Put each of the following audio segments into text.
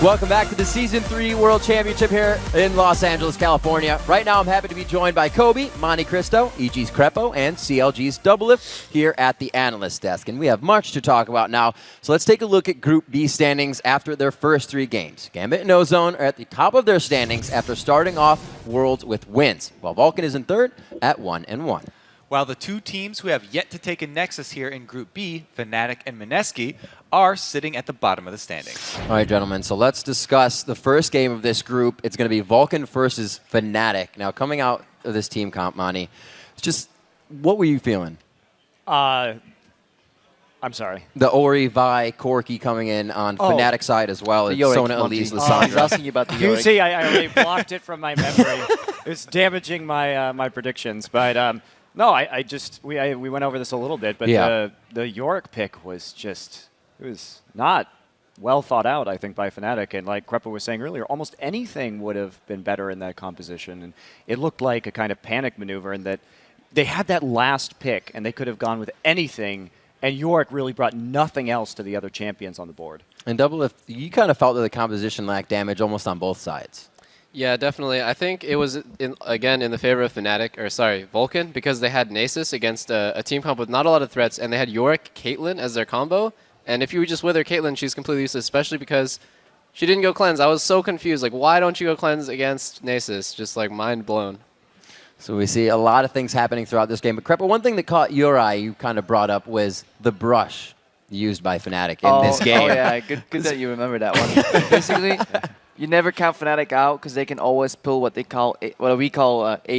Welcome back to the Season 3 World Championship here in Los Angeles, California. Right now, I'm happy to be joined by Kobe, Monte Cristo, EG's Crepo, and CLG's Doublelift here at the Analyst desk. And we have much to talk about now. So let's take a look at Group B standings after their first 3 games. Gambit and Ozone are at the top of their standings after starting off Worlds with wins, while Vulcan is in third at 1-1. While the 2 teams who have yet to take a Nexus here in Group B, Fnatic and Mineski, are sitting at the bottom of the standings. All right, gentlemen, so let's discuss the first game of this group. It's going to be Vulcan versus Fnatic. Now, coming out of this team comp, Monty, it's just, what were you feeling? I'm sorry. The Ori, Vi, Corki coming in on Fnatic side as well. It's Sona, Elise, He's Lissandra. asking you about the You Yorick. see, I already blocked it from my memory. It's damaging my my predictions. But no, we went over this a little bit, but the Yorick pick was just, it was not well thought out, I think, by Fnatic. And like Crepo was saying earlier, almost anything would have been better in that composition. And it looked like a kind of panic maneuver in that they had that last pick, and they could have gone with anything, and Yorick really brought nothing else to the other champions on the board. And Doublelift, you kind of felt that the composition lacked damage almost on both sides. Yeah, definitely. I think it was, again, in the favor of Vulcan, because they had Nasus against a team comp with not a lot of threats, and they had Yorick, Caitlyn as their combo. And if you just wither Caitlyn, she's completely useless, especially because she didn't go cleanse. I was so confused. Like, why don't you go cleanse against Nasus? Just, like, mind blown. So we see a lot of things happening throughout this game. But Crepo, one thing that caught your eye, you kind of brought up, was the brush used by Fnatic in this game. Oh, yeah. Good that you remember that one. Basically, you never count Fnatic out because they can always pull what we call a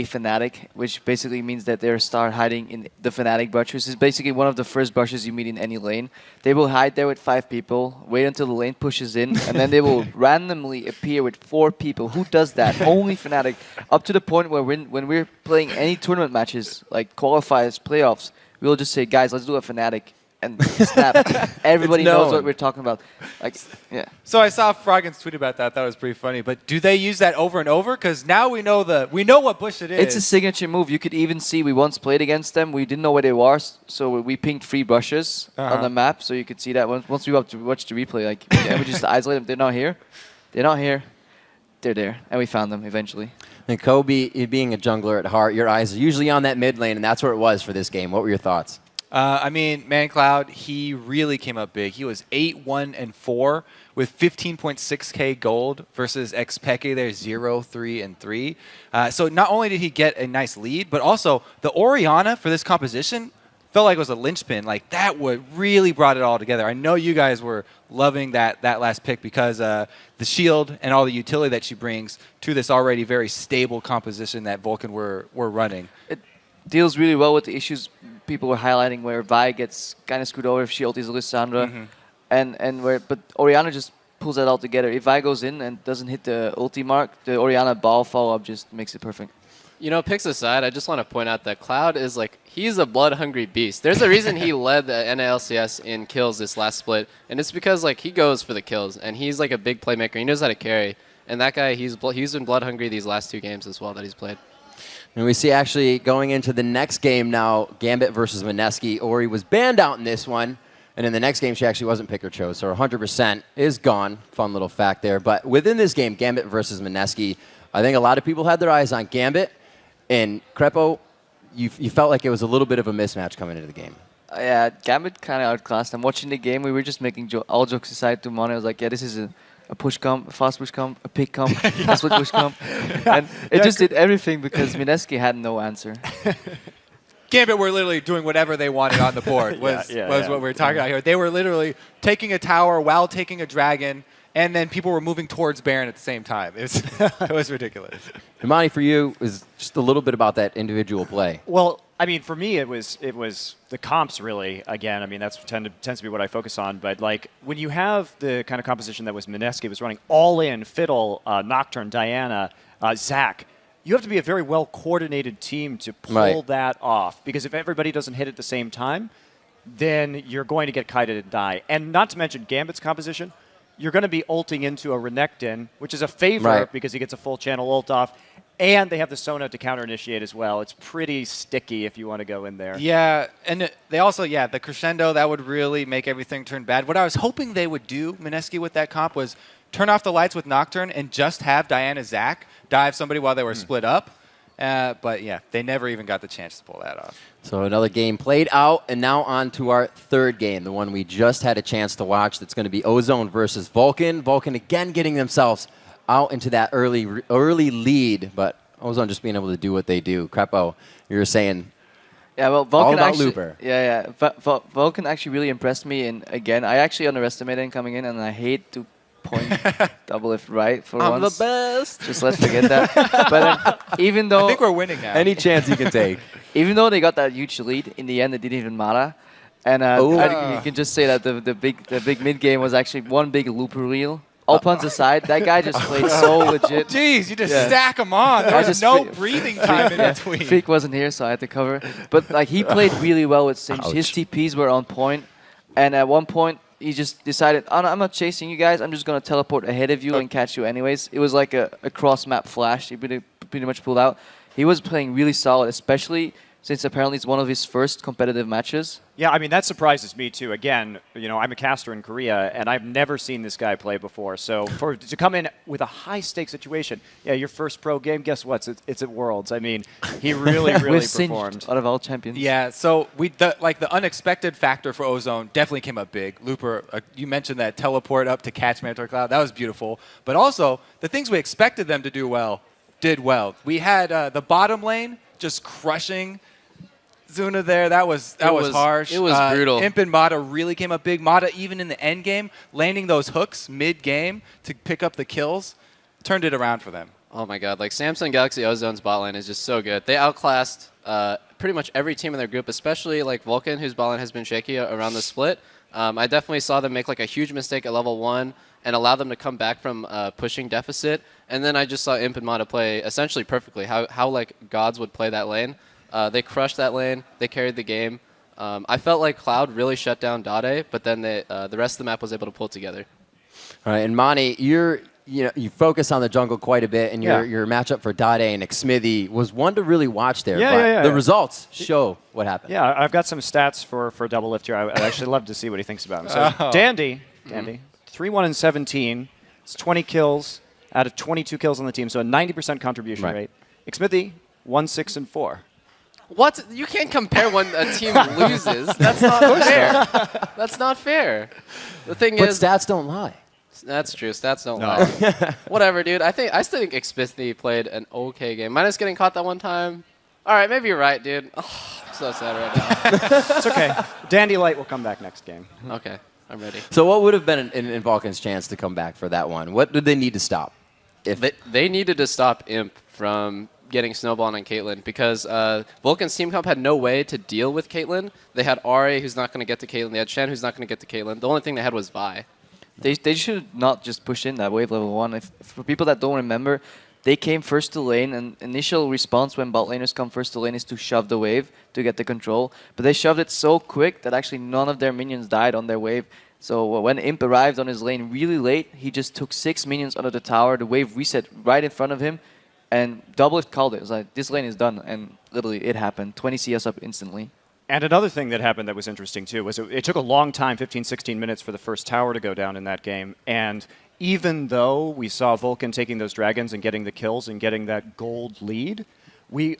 Fnatic, which basically means that they start hiding in the Fnatic brushes. It's basically one of the first brushes you meet in any lane. They will hide there with 5 people, wait until the lane pushes in, and then they will randomly appear with 4 people. Who does that? Only Fnatic. Up to the point where when we're playing any tournament matches, like qualifiers, playoffs, we'll just say, guys, let's do a Fnatic. And snap. Everybody knows what we're talking about. Like, yeah. So I saw Froggen's tweet about that. That was pretty funny. But do they use that over and over? Because now we know what bush it is. It's a signature move. You could even see we once played against them. We didn't know where they were, so we pinged 3 brushes on the map, so you could see that once we watched the replay. Like, and we just isolate them. They're not here. They're not here. They're there, and we found them eventually. And Kobe, being a jungler at heart, your eyes are usually on that mid lane, and that's where it was for this game. What were your thoughts? I mean, ManCloud, he really came up big. He was 8-1-4 with 15.6k gold versus Xpeke there 0-3-3. So not only did he get a nice lead, but also the Orianna for this composition felt like it was a linchpin. Like, that really brought it all together. I know you guys were loving that last pick because the shield and all the utility that she brings to this already very stable composition that Vulcan were running. It deals really well with the issues people were highlighting where Vi gets kind of screwed over if she ultis Lissandra, but Orianna just pulls that all together. If Vi goes in and doesn't hit the ulti mark, the Orianna ball follow-up just makes it perfect. You know, picks aside, I just want to point out that Cloud is like, he's a blood-hungry beast. There's a reason he led the NALCS in kills this last split, and it's because like he goes for the kills, and he's like a big playmaker. He knows how to carry, and that guy, he's been blood-hungry these last 2 games as well that he's played. And we see actually going into the next game now, Gambit versus Mineski. Ori was banned out in this one, and in the next game she actually wasn't pick or chose, so 100% is gone. Fun little fact there. But within this game, Gambit versus Mineski, I think a lot of people had their eyes on Gambit, and Crepo, you felt like it was a little bit of a mismatch coming into the game. Yeah, Gambit kind of outclassed. I'm watching the game. We were just making all jokes aside to Mono. I was like, yeah, this is a push comp, a fast push comp, a pick comp, a split push comp. And it just did everything because Mineski had no answer. Gambit were literally doing whatever they wanted on the board was what we were talking about here. They were literally taking a tower while taking a dragon, and then people were moving towards Baron at the same time. It was ridiculous. Imani, for you, is just a little bit about that individual play. Well, I mean, for me, it was the comps really. Again, I mean, that's tends to be what I focus on. But like when you have the kind of composition that was Mineski was running all in Fiddle, Nocturne, Diana, Zac, you have to be a very well coordinated team to pull that off. Because if everybody doesn't hit at the same time, then you're going to get kited and die. And not to mention Gambit's composition. You're going to be ulting into a Renekton, which is a favor because he gets a full channel ult off. And they have the Sona to counter-initiate as well. It's pretty sticky if you want to go in there. Yeah, and they also, the crescendo, that would really make everything turn bad. What I was hoping they would do, Mineski, with that comp was turn off the lights with Nocturne and just have Diana Zac dive somebody while they were split up. But yeah, they never even got the chance to pull that off. So another game played out, and now on to our third game, the one we just had a chance to watch. That's going to be Ozone versus Vulcan. Vulcan again getting themselves out into that early lead, but Ozone just being able to do what they do. Crepo, you were saying Yeah, well, Vulcan all about actually, Looper. Yeah. Vulcan actually really impressed me, and again, I actually underestimated him coming in, and I hate to point Doublelift right for I'm once. the best. Just let's forget that. But even though I think we're winning now. Any chance you can take. even though they got that huge lead, in the end it didn't even matter. And you can just say that the big mid game was actually one big looper reel. All puns aside, that guy just played so legit. Jeez, you just Yeah. stack them on. There I was just no fe- breathing time in between. Freak wasn't here, so I had to cover. But like he played really well with Singe. His Ouch. TPs were on point, and at one point he just decided, "Oh, no, I'm not chasing you guys. I'm just gonna teleport ahead of you and catch you anyways." It was like a cross map flash. He pretty much pulled out. He was playing really solid, especially since apparently it's one of his first competitive matches. Yeah, I mean, that surprises me, too. Again, you know, I'm a caster in Korea, and I've never seen this guy play before. So to come in with a high-stakes situation, yeah, your first pro game, guess what? It's at Worlds. I mean, he really With performed. Singed out of all champions. Yeah, so the unexpected factor for Ozone definitely came up big. Looper, you mentioned that teleport up to catch Mantor Cloud. That was beautiful. But also, the things we expected them to do well, did well. We had the bottom lane just crushing Zuna there. That was harsh. It was brutal. Imp and Mata really came up big. Mata, even in the end game, landing those hooks mid-game to pick up the kills, turned it around for them. Oh my god, like Samsung Galaxy Ozone's bot lane is just so good. They outclassed pretty much every team in their group, especially like Vulcan, whose bot lane has been shaky around the split. I definitely saw them make like a huge mistake at level 1 and allow them to come back from pushing deficit. And then I just saw Imp and Mata play essentially perfectly, how like gods would play that lane. They crushed that lane. They carried the game. I felt like Cloud really shut down Dade, but then the rest of the map was able to pull together. All right, and Mani, you focus on the jungle quite a bit, and your matchup for Dade and Xmithy was one to really watch there. But the results show what happened. Yeah, I've got some stats for Doublelift here. I'd actually love to see what he thinks about him. So Dandy, 3-1-17. It's 20 kills out of 22 kills on the team, so a 90% contribution rate. Xmithy, 1-6-4. What? You can't compare when a team loses. That's not fair. That's not fair. The thing But is, stats don't lie. that's true. Stats don't lie. Whatever, dude. I still think Xmithy played an okay game. Minus getting caught that one time. All right, maybe you're right, dude. Oh, I'm so sad right now. It's okay. Dandy Light will come back next game. Okay, I'm ready. So what would have been in Vulcan's chance to come back for that one? What did they need to stop? If They needed to stop Imp from getting snowballed on Caitlyn because Vulcan's team comp had no way to deal with Caitlyn. They had Ari, who's not going to get to Caitlyn. They had Shen, who's not going to get to Caitlyn. The only thing they had was Vi. They should not just push in that wave level 1. For people that don't remember, they came first to lane, and initial response when bot laners come first to lane is to shove the wave to get the control. But they shoved it so quick that actually none of their minions died on their wave. So when Imp arrived on his lane really late, he just took 6 minions out of the tower. The wave reset right in front of him. And Doublelift called it. It was like, this lane is done. And literally, it happened. 20 CS up instantly. And another thing that happened that was interesting, too, was it took a long time, 15, 16 minutes, for the first tower to go down in that game. And even though we saw Vulcan taking those dragons and getting the kills and getting that gold lead, we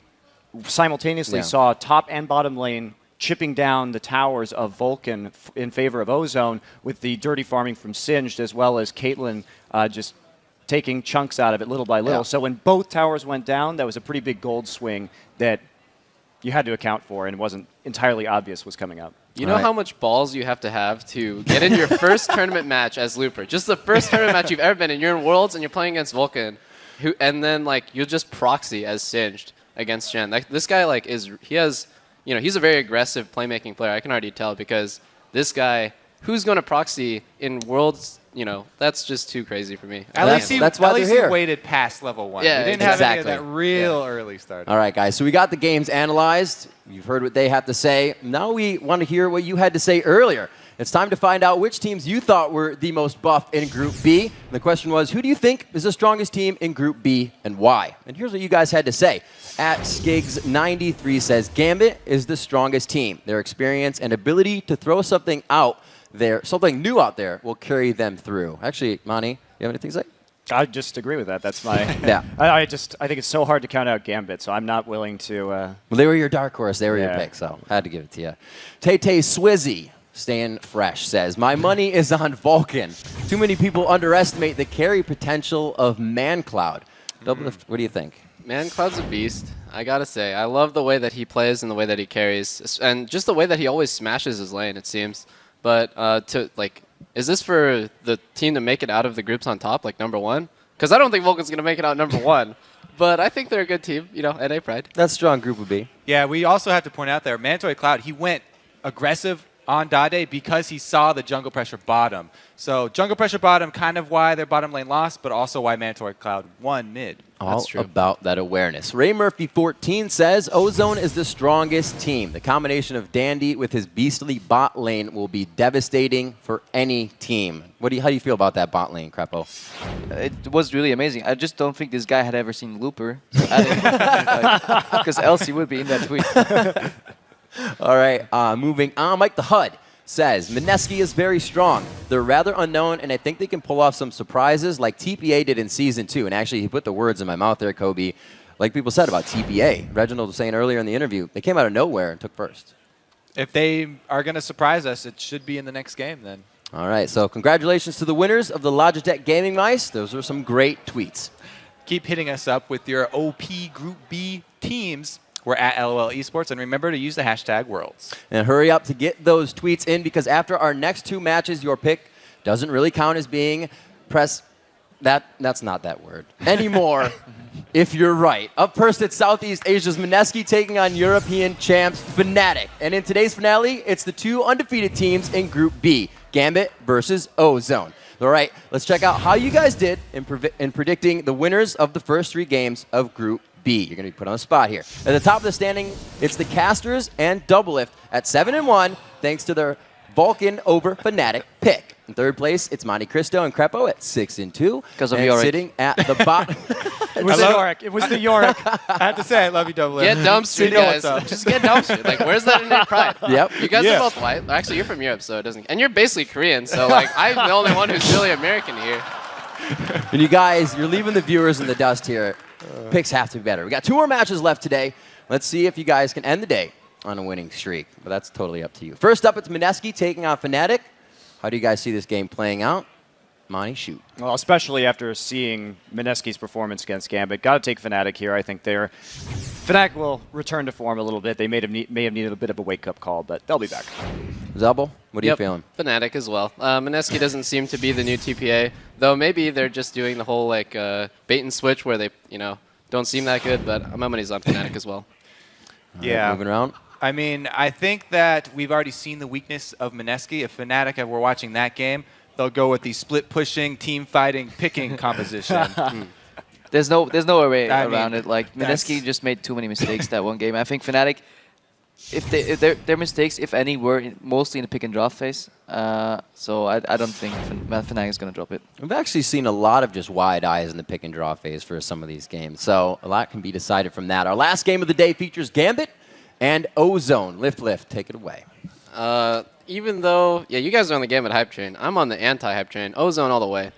simultaneously saw top and bottom lane chipping down the towers of Vulcan in favor of Ozone, with the dirty farming from Singed, as well as Caitlyn just taking chunks out of it little by little. So when both towers went down, that was a pretty big gold swing that you had to account for, and it wasn't entirely obvious was coming up. You know how much balls you have to get in your first tournament match as Looper? Just the first tournament match you've ever been in. You're in Worlds and you're playing against Vulcan, and then like you'll just proxy as Singed against Shen. Like this guy he's a very aggressive playmaking player. I can already tell because this guy, who's going to proxy in Worlds? That's just too crazy for me. At least he waited past level 1. Yeah, we didn't have any of that real early start. All right, guys. So we got the games analyzed. You've heard what they have to say. Now we want to hear what you had to say earlier. It's time to find out which teams you thought were the most buff in Group B. And the question was, who do you think is the strongest team in Group B and why? And here's what you guys had to say. At Skigs93 says, Gambit is the strongest team. Their experience and ability to throw something new out there will carry them through. Actually, Mani, You have anything to say? I just agree with that. That's my. Yeah. I think it's so hard to count out Gambit, so I'm not willing to. Well, they were your dark horse. They were your Yeah. pick, so I had to give it to you. Tay Swizzy, staying fresh, says, my money is on Vulcan. Too many people underestimate the carry potential of ManCloud. What do you think? ManCloud's a beast. I gotta say, I love the way that he plays and the way that he carries, and just the way that he always smashes his lane. It seems, but is this for the team to make it out of the groups on top, like number one? Because I don't think Vulcan's gonna make it out number one, but I think they're a good team. You know, NA Pride. That's strong group would be. Yeah, we also have to point out there, Mandatory Cloud, he went aggressive on Dade because he saw the jungle pressure bottom. So jungle pressure bottom, kind of why their bottom lane lost, but also why Mandatory Cloud won mid. All That's true. about that awareness. Ray Murphy 14 says Ozone is the strongest team. The combination of Dandy with his beastly bot lane will be devastating for any team. How do you feel about that bot lane, Crepo? It was really amazing. I just don't think this guy had ever seen Looper. Because else he would be in that tweet. All right, moving on. Mike the HUD says, Mineski is very strong. They're rather unknown, and I think they can pull off some surprises like TPA did in Season 2. And actually, he put the words in my mouth there, Kobe. Like people said about TPA. Reginald was saying earlier in the interview, they came out of nowhere and took first. If they are going to surprise us, it should be in the next game then. All right, so congratulations to the winners of the Logitech Gaming Mice. Those were some great tweets. Keep hitting us up with your OP Group B teams. We're at LOL Esports, and remember to use the hashtag Worlds. And hurry up to get those tweets in, because after our next 2 matches, your pick doesn't really count as being that's not that word anymore. If you're right. Up first at Southeast Asia's Mineski taking on European champs Fnatic. And in today's finale, it's the 2 undefeated teams in Group B, Gambit versus Ozone. All right, let's check out how you guys did in predicting the winners of the first 3 games of Group B. You're going to be put on the spot here. At the top of the standing, it's the Casters and Doublelift at 7-1, thanks to their Vulcan over Fnatic pick. In third place, it's Monte Cristo and Crepo at 6-2. Because of and Yorick. sitting at the bottom. It was the Yorick. It was the Yorick. I have to say, I love you, Double Get dumpstered, guys. Just get dumpstered. Like, where's that in your pride? Yep. You guys are both white. Actually, you're from Europe, so it doesn't. And you're basically Korean, so like I'm the only one who's really American here. And you guys, you're leaving the viewers in the dust here. Picks have to be better. We got 2 more matches left today. Let's see if you guys can end the day on a winning streak. But that's totally up to you. First up, it's Mineski taking on Fnatic. How do you guys see this game playing out? Monty, shoot. Well, especially after seeing Mineski's performance against Gambit. Got to take Fnatic here. I think Fnatic will return to form a little bit. They may have needed a bit of a wake-up call, but they'll be back. Zubble, what are you feeling? Fnatic as well. Mineski doesn't seem to be the new TPA, though maybe they're just doing the whole like bait and switch where they don't seem that good, but my money's on Fnatic as well. Yeah. Moving around. I mean, I think that we've already seen the weakness of Mineski. If Fnatic were watching that game, they'll go with the split pushing, team fighting, picking composition. There's no way I around mean, it. Like Mineski just made too many mistakes that one game. I think Fnatic, if their mistakes, if any, were mostly in the pick and drop phase. So I don't think Fnatic is gonna drop it. We've actually seen a lot of just wide eyes in the pick and draw phase for some of these games. So a lot can be decided from that. Our last game of the day features Gambit and Ozone. Lift, take it away. Even though, you guys are on the Gambit hype train, I'm on the anti-hype train. Ozone all the way.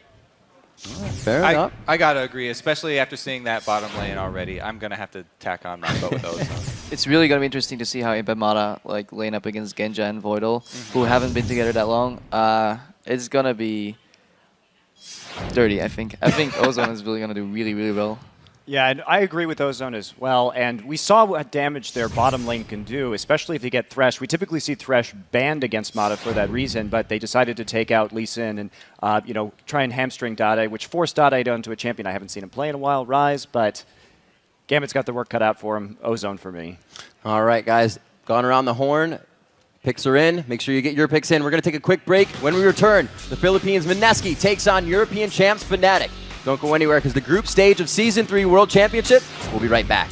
Fair enough. I got to agree, especially after seeing that bottom lane already. I'm going to have to tack on my vote with Ozone. It's really gonna be interesting to see how Impemata like lane up against Genja and Voidal, who haven't been together that long. It's gonna be dirty, I think. I think Ozone is really gonna do really well. Yeah, and I agree with Ozone as well. And we saw what damage their bottom lane can do, especially if you get Thresh. We typically see Thresh banned against Mata for that reason, but they decided to take out Lee Sin and try and hamstring Dade, which forced Dade onto a champion I haven't seen him play in a while, Rise, but Gambit's got the work cut out for him. Ozone for me. All right, guys, gone around the horn. Picks are in. Make sure you get your picks in. We're going to take a quick break. When we return, the Philippines Mineski takes on European champs Fnatic. Don't go anywhere because the group stage of Season 3 World Championship, we'll be right back.